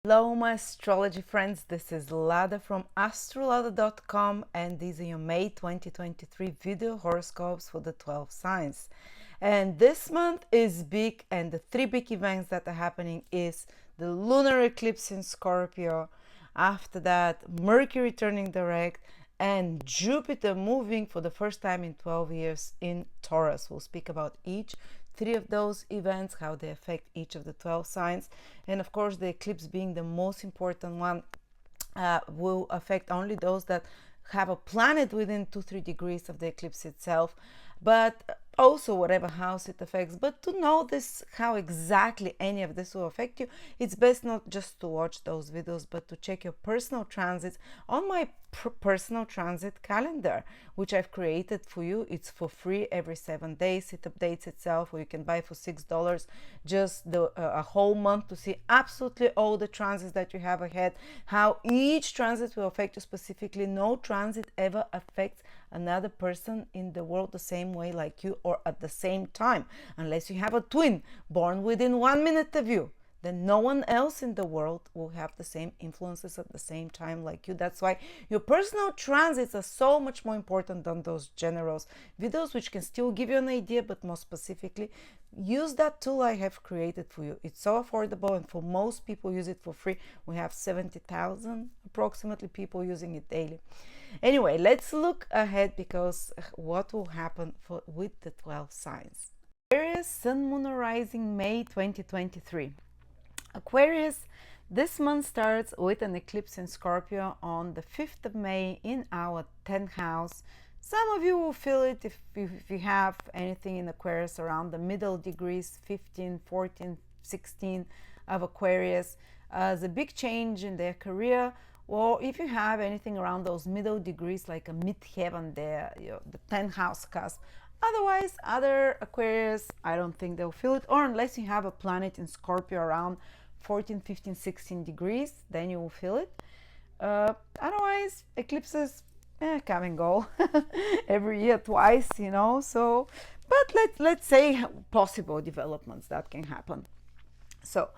Hello my astrology friends, this is Lada from AstroladaOfficial and these are your May 2023 video horoscopes for the 12 signs. And this month is big, and the three big events that are happening is the lunar eclipse in Scorpio, after that Mercury turning direct, and Jupiter moving for the first time in 12 years in Taurus. We'll speak about each three of those events, how they affect each of the 12 signs, and of course the eclipse being the most important one will affect only those that have a planet within 2-3 degrees of the eclipse itself, but also whatever house it affects. But to know this, how exactly any of this will affect you, it's best not just to watch those videos, but to check your personal transits on my personal transit calendar, which I've created for you. It's for free every 7 days. It updates itself, or you can buy for $6 just a whole month to see absolutely all the transits that you have ahead, how each transit will affect you specifically. No transit ever affects another person in the world the same way like you, or at the same time, unless you have a twin born within 1 minute of you. Then no one else in the world will have the same influences at the same time like you. That's why your personal transits are so much more important than those general videos, which can still give you an idea, but more specifically, use that tool I have created for you. It's so affordable, and for most people use it for free. We have 70,000 approximately people using it daily. Anyway, let's look ahead, because what will happen with the 12 signs. Aquarius, Sun, Moon, Rising, May 2023. Aquarius, this month starts with an eclipse in Scorpio on the 5th of May in our 10th house. Some of you will feel it if you have anything in Aquarius around the middle degrees, 15, 14, 16 of Aquarius, as a big change in their career. Or if you have anything around those middle degrees, like a mid-heaven there, the 10th house cusp. Otherwise, other Aquarius, I don't think they'll feel it, or unless you have a planet in Scorpio around 14, 15, 16 degrees, then you will feel it. Otherwise, eclipses come and go every year, twice, so, but let's say possible developments that can happen. So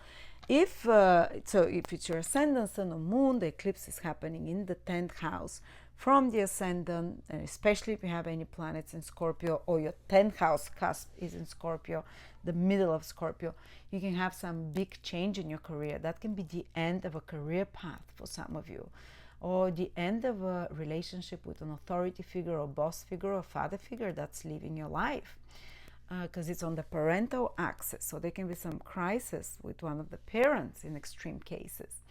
if it's your ascendant, sun, or moon, the eclipse is happening in the 10th house from the ascendant, and especially if you have any planets in Scorpio, or your 10th house cusp is in Scorpio, the middle of Scorpio, you can have some big change in your career. That can be the end of a career path for some of you, or the end of a relationship with an authority figure, or boss figure, or father figure that's leaving your life, because it's on the parental axis. So there can be some crisis with one of the parents in extreme cases.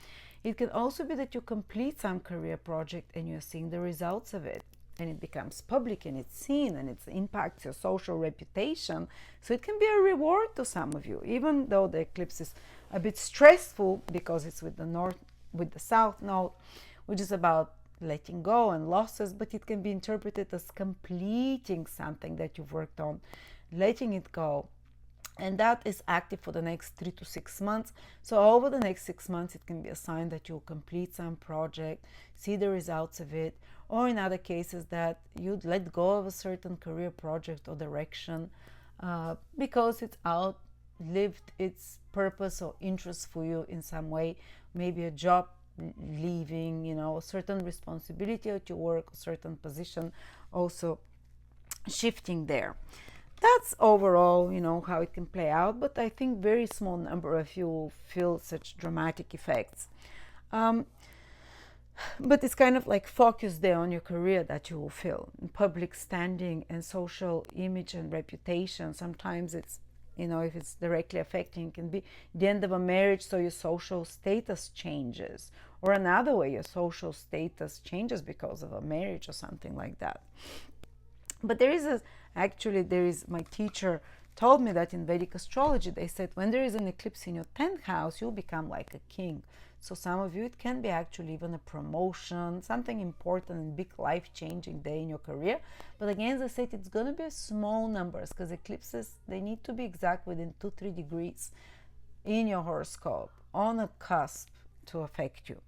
It can also be that you complete some career project and you're seeing the results of it, and it becomes public and it's seen, and it impacts your social reputation. So it can be a reward to some of you, even though the eclipse is a bit stressful because it's with the south node, which is about letting go and losses, but it can be interpreted as completing something that you've worked on, letting it go. And that is active for the next 3 to 6 months. So over the next 6 months, it can be a sign that you'll complete some project, see the results of it, or in other cases that you'd let go of a certain career project or direction because it's outlived its purpose or interest for you in some way. Maybe a job leaving, a certain responsibility at your work, a certain position also shifting there. That's overall, how it can play out, but I think very small number of you will feel such dramatic effects. But it's kind of like focus there on your career that you will feel. Public standing and social image and reputation. Sometimes it's, if it's directly affecting, it can be the end of a marriage, so your social status changes. Or another way, your social status changes because of a marriage or something like that. But my teacher told me that in Vedic astrology, they said when there is an eclipse in your 10th house, you'll become like a king. So some of you, it can be actually even a promotion, something important and big life-changing day in your career. But again, as I said, it's going to be small numbers, because eclipses, they need to be exact within 2-3 degrees in your horoscope, on a cusp, to affect you.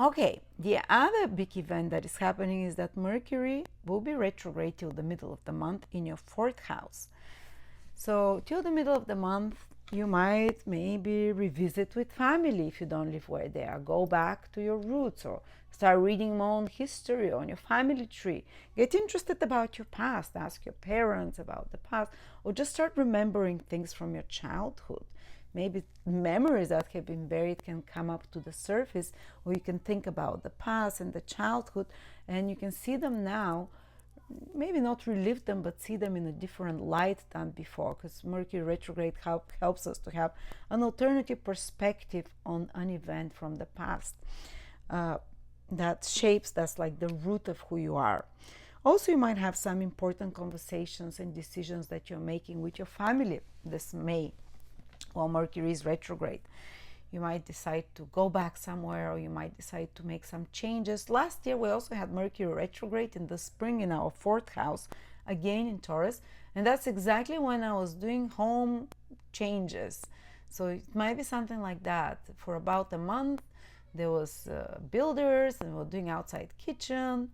Okay, the other big event that is happening is that Mercury will be retrograde till the middle of the month in your 4th house. So till the middle of the month, you might maybe revisit with family if you don't live where they are. Go back to your roots or start reading more on history on your family tree. Get interested about your past. Ask your parents about the past, or just start remembering things from your childhood. Maybe memories that have been buried can come up to the surface, or you can think about the past and the childhood, and you can see them now. Maybe not relive them, but see them in a different light than before, because Mercury retrograde helps us to have an alternative perspective on an event from the past that's like the root of who you are. Also, you might have some important conversations and decisions that you're making with your family this May while Mercury is retrograde. You might decide to go back somewhere, or you might decide to make some changes. Last year we also had Mercury retrograde in the spring in our 4th house, again in Taurus, and that's exactly when I was doing home changes. So it might be something like that. For about a month there was builders, and we were doing outside kitchen,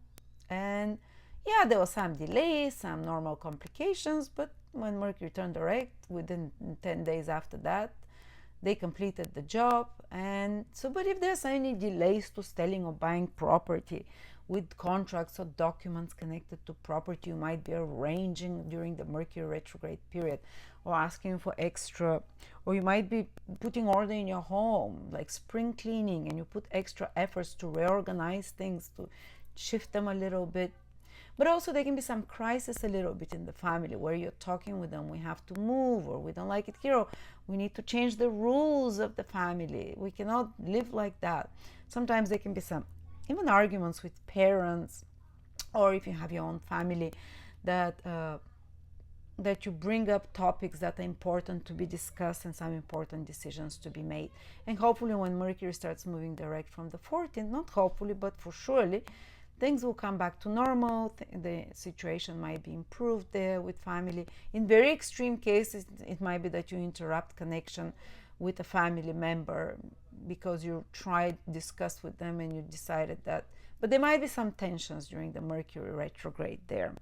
and yeah, there was some delays, some normal complications, but when Mercury turned direct, within 10 days after that, they completed the job. And so, but if there's any delays to selling or buying property with contracts or documents connected to property, you might be arranging during the Mercury retrograde period, or asking for extra, or you might be putting order in your home, like spring cleaning, and you put extra efforts to reorganize things, to shift them a little bit. But also there can be some crisis a little bit in the family where you're talking with them, we have to move, or we don't like it here, or we need to change the rules of the family. We cannot live like that. Sometimes there can be some even arguments with parents, or if you have your own family, that you bring up topics that are important to be discussed and some important decisions to be made. And hopefully when Mercury starts moving direct from the 14th, not hopefully, but for surely, things will come back to normal. The situation might be improved there with family. In very extreme cases, it might be that you interrupt connection with a family member because you tried to discuss with them and you decided that. But there might be some tensions during the Mercury retrograde there.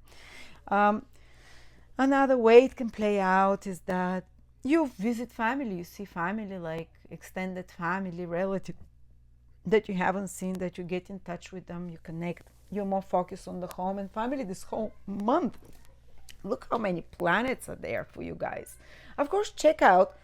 Another way it can play out is that you visit family, you see family, like extended family, relative that you haven't seen, that you get in touch with them, you connect, you're more focused on the home and family this whole month. Look how many planets are there for you guys. Of course, check out,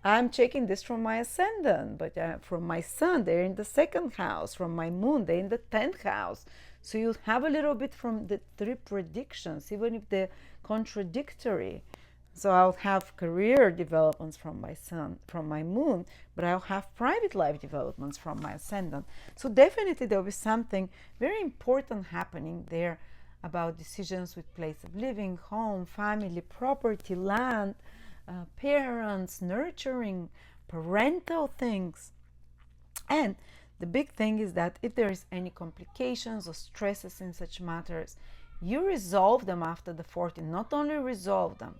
I'm checking this from my ascendant, but from my sun, they're in the 2nd house. From my moon, they're in the 10th house. So you have a little bit from the 3 predictions, even if they're contradictory. So I'll have career developments from my sun, from my moon, but I'll have private life developments from my ascendant. So definitely there'll be something very important happening there about decisions with place of living, home, family, property, land, parents, nurturing, parental things. And the big thing is that if there is any complications or stresses in such matters, you resolve them after the 14th. Not only resolve them,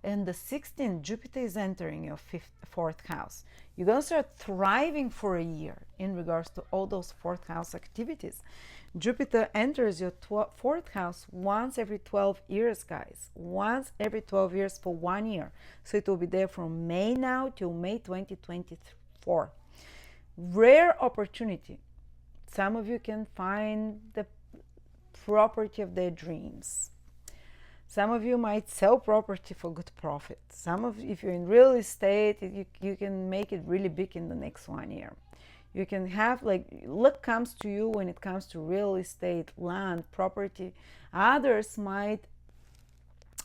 and the 16th, Jupiter is entering your 4th house. You're going to start thriving for a year in regards to all those 4th house activities. Jupiter enters your 4th house once every 12 years, guys. Once every 12 years for 1 year. So it will be there from May now till May 2024. Rare opportunity. Some of you can find the property of their dreams. Some of you might sell property for good profit. If you're in real estate, you can make it really big in the next 1 year. You can have, like, luck comes to you when it comes to real estate, land, property. Others might,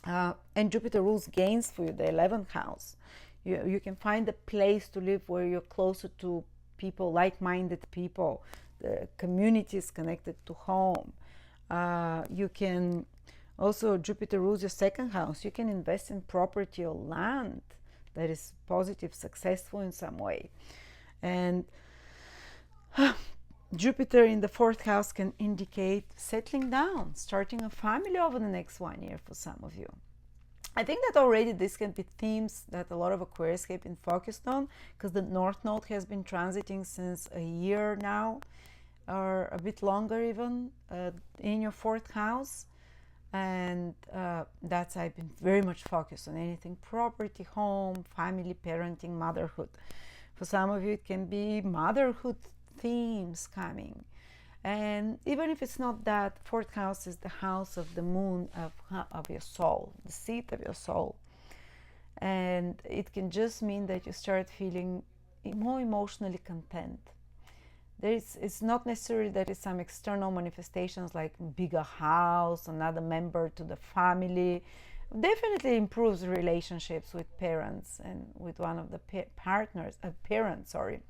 and Jupiter rules gains for you, the 11th house. You can find a place to live where you're closer to people, like-minded people, the communities connected to home. You can also, Jupiter rules your 2nd house. You can invest in property or land that is positive, successful in some way. And Jupiter in the 4th house can indicate settling down, starting a family over the next 1 year for some of you. I think that already this can be themes that a lot of Aquarius have been focused on, because the North Node has been transiting since a year now, or a bit longer even, in your 4th house. And that's, I've been very much focused on anything property, home, family, parenting, motherhood. For some of you it can be motherhood themes coming. And even if it's not that, fourth house is the house of the moon, of your soul, the seat of your soul. And it can just mean that you start feeling more emotionally content. It's not necessarily that it's some external manifestations like bigger house, another member to the family. Definitely improves relationships with parents and with one of the parents, sorry.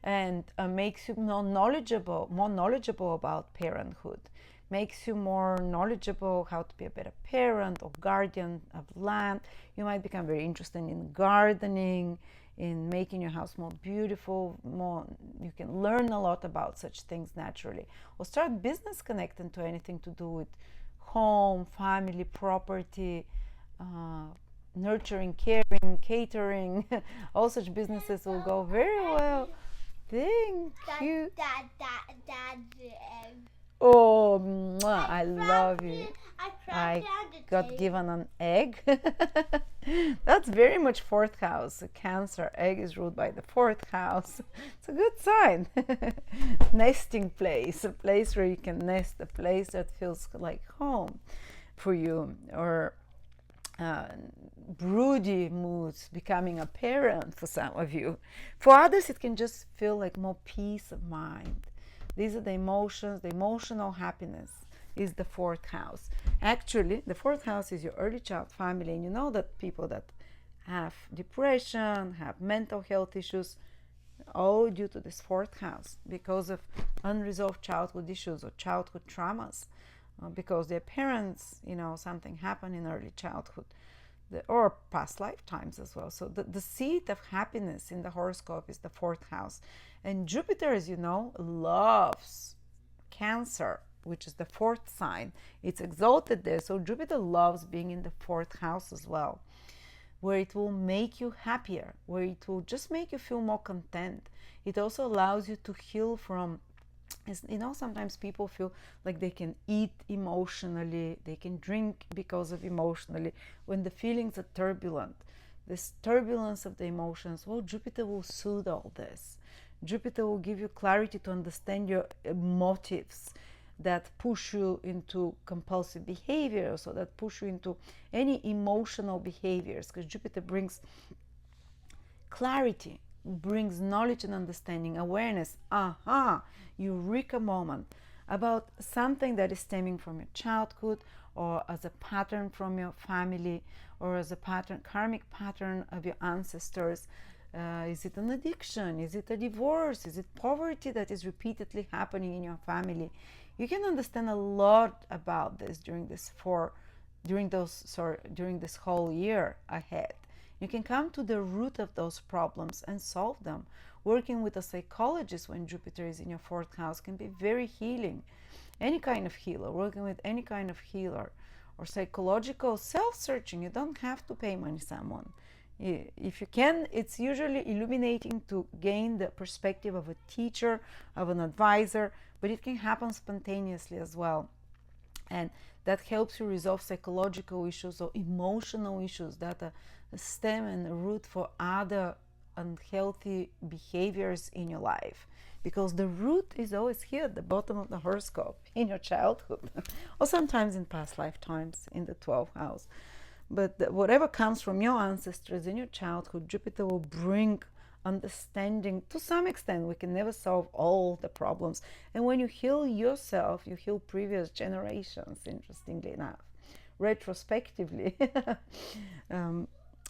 And makes you more knowledgeable about parenthood, makes you more knowledgeable how to be a better parent or guardian of land. You might become very interested in gardening, in making your house more beautiful. You can learn a lot about such things naturally, or start business connecting to anything to do with home, family, property, nurturing, caring, catering. All such businesses will go very well. Thank you. Oh, mwah, I love you. I got given an egg. That's very much fourth house. Cancer egg is ruled by the fourth house. It's a good sign. Nesting place, a place where you can nest, a place that feels like home for you, or broody moods, becoming a parent for some of you. For others, it can just feel like more peace of mind. These are the emotions, the emotional happiness is the fourth house. Actually, the fourth house is your early child family, and you know that people that have depression, have mental health issues, all due to this fourth house because of unresolved childhood issues or childhood traumas, because their parents, something happened in early childhood, or past lifetimes as well. So the seat of happiness in the horoscope is the fourth house. And Jupiter, as you know, loves Cancer, which is the fourth sign. It's exalted there. So Jupiter loves being in the fourth house as well, where it will make you happier, where it will just make you feel more content. It also allows you to heal from, sometimes people feel like they can eat emotionally, they can drink because of emotionally, when the feelings are turbulent. This turbulence of the emotions, well, Jupiter will soothe all this. Jupiter will give you clarity to understand your motives that push you into compulsive behavior, so that push you into any emotional behaviors, because Jupiter brings clarity, brings knowledge and understanding, awareness, eureka moment about something that is stemming from your childhood, or as a pattern from your family, or as a pattern, karmic pattern of your ancestors. Is it an addiction? Is it a divorce? Is it poverty that is repeatedly happening in your family? You can understand a lot about this during this whole year ahead. You can come to the root of those problems and solve them. Working with a psychologist when Jupiter is in your fourth house can be very healing. Any kind of healer, working with any kind of healer, or psychological self-searching. You don't have to pay money to someone. If you can, it's usually illuminating to gain the perspective of a teacher, of an advisor, but it can happen spontaneously as well. And that helps you resolve psychological issues or emotional issues that stem and root for other unhealthy behaviors in your life. Because the root is always here at the bottom of the horoscope, in your childhood, or sometimes in past lifetimes in the 12th house. But whatever comes from your ancestors in your childhood, Jupiter will bring understanding to some extent. We can never solve all the problems. And when you heal yourself, you heal previous generations, interestingly enough, retrospectively,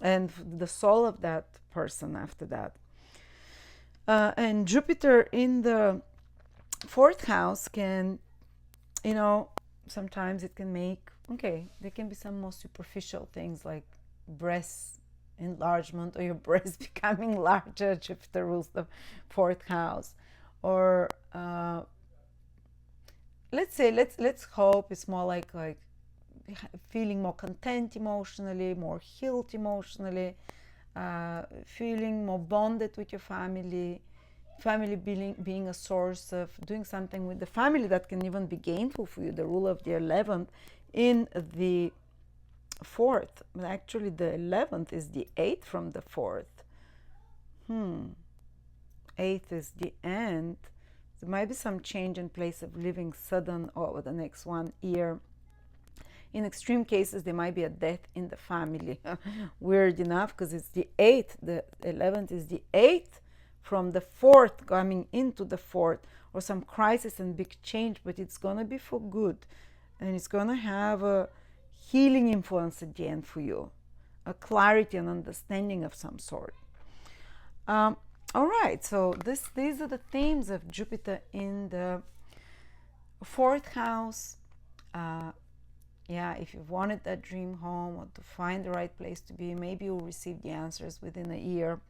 and the soul of that person after that. And Jupiter in the fourth house can, sometimes it can make, there can be some more superficial things like breast enlargement, or your breast becoming larger. Jupiter rules the fourth house. Or let's hope it's more like feeling more content emotionally, more healed emotionally, feeling more bonded with your family, family being a source of doing something with the family that can even be gainful for you. The rule of the 11th in the 4th. Actually, the 11th is the 8th from the 4th. 8th is the end. There might be some change in place of living sudden over the next 1 year. In extreme cases, there might be a death in the family. Weird enough, because it's the 8th. The 11th is the 8th from the 4th, coming into the 4th, or some crisis and big change, but it's going to be for good. And it's going to have a healing influence at the end for you, a clarity and understanding of some sort. All right, so these are the themes of Jupiter in the 4th house. Yeah, if you've wanted that dream home or to find the right place to be, maybe you'll receive the answers within a year.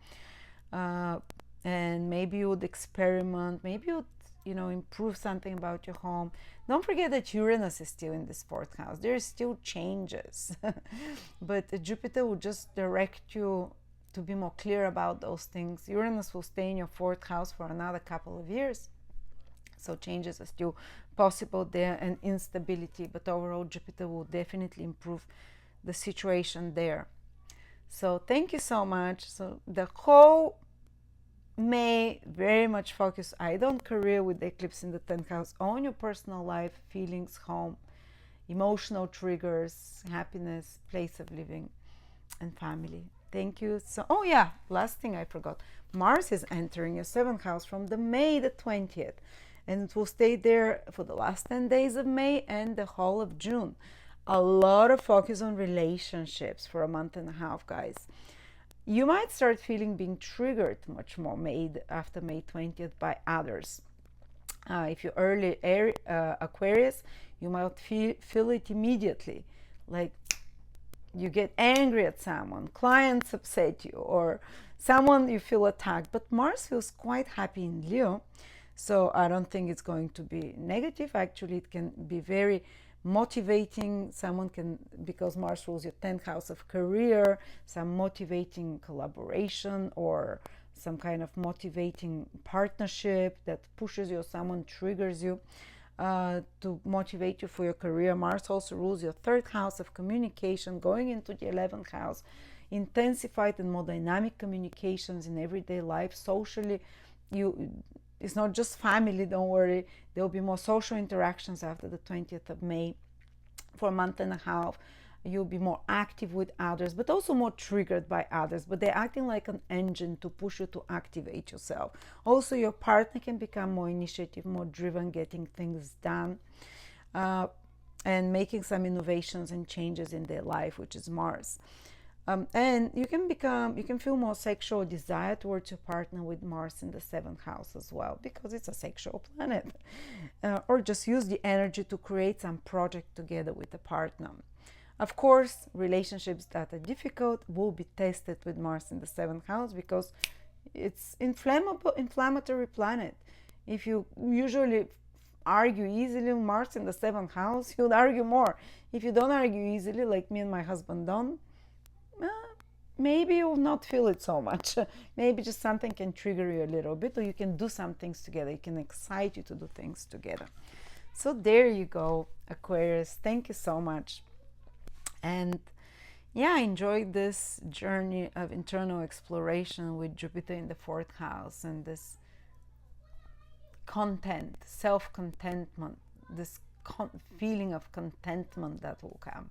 And maybe you would experiment, maybe you'd improve something about your home. Don't forget that Uranus is still in this 4th house. There are still changes. But Jupiter will just direct you to be more clear about those things. Uranus will stay in your 4th house for another couple of years. So changes are still possible there, and instability, but overall Jupiter will definitely improve the situation there. So thank you so much. So the whole May very much focus either on career with the eclipse in the 10th house, on your personal life, feelings, home, emotional triggers, happiness, place of living, and family. Thank you. So, oh yeah, last thing I forgot. Mars is entering your 7th house from the May the 20th. And it will stay there for the last 10 days of May and the whole of June. A lot of focus on relationships for a month and a half, guys. You might start feeling being triggered much more after May 20th by others. If you're early Aquarius, you might feel it immediately. Like you get angry at someone, clients upset you, or someone you feel attacked. But Mars feels quite happy in Leo. So I don't think it's going to be negative. Actually, it can be very motivating. Someone can, because Mars rules your 10th house of career, some motivating collaboration or some kind of motivating partnership that pushes you, or someone triggers you to motivate you for your career. Mars also rules your 3rd house of communication, going into the 11th house, intensified and more dynamic communications in everyday life, socially. It's not just family, don't worry. There will be more social interactions after the 20th of May. For a month and a half, you'll be more active with others, but also more triggered by others. But they're acting like an engine to push you to activate yourself. Also, your partner can become more initiative, more driven, getting things done, and making some innovations and changes in their life, which is Mars. And you can feel more sexual desire towards your partner with Mars in the 7th house as well, because it's a sexual planet. Or just use the energy to create some project together with a partner. Of course, relationships that are difficult will be tested with Mars in the 7th house, because it's inflammatory planet. If you usually argue easily, Mars in the 7th house, you'll argue more. If you don't argue easily, like me and my husband don't, maybe you'll not feel it so much. Maybe just something can trigger you a little bit, or you can do some things together. It can excite you to do things together. So there you go, Aquarius. Thank you so much. And yeah, I enjoyed this journey of internal exploration with Jupiter in the 4th house, and this content, self-contentment, this feeling of contentment that will come.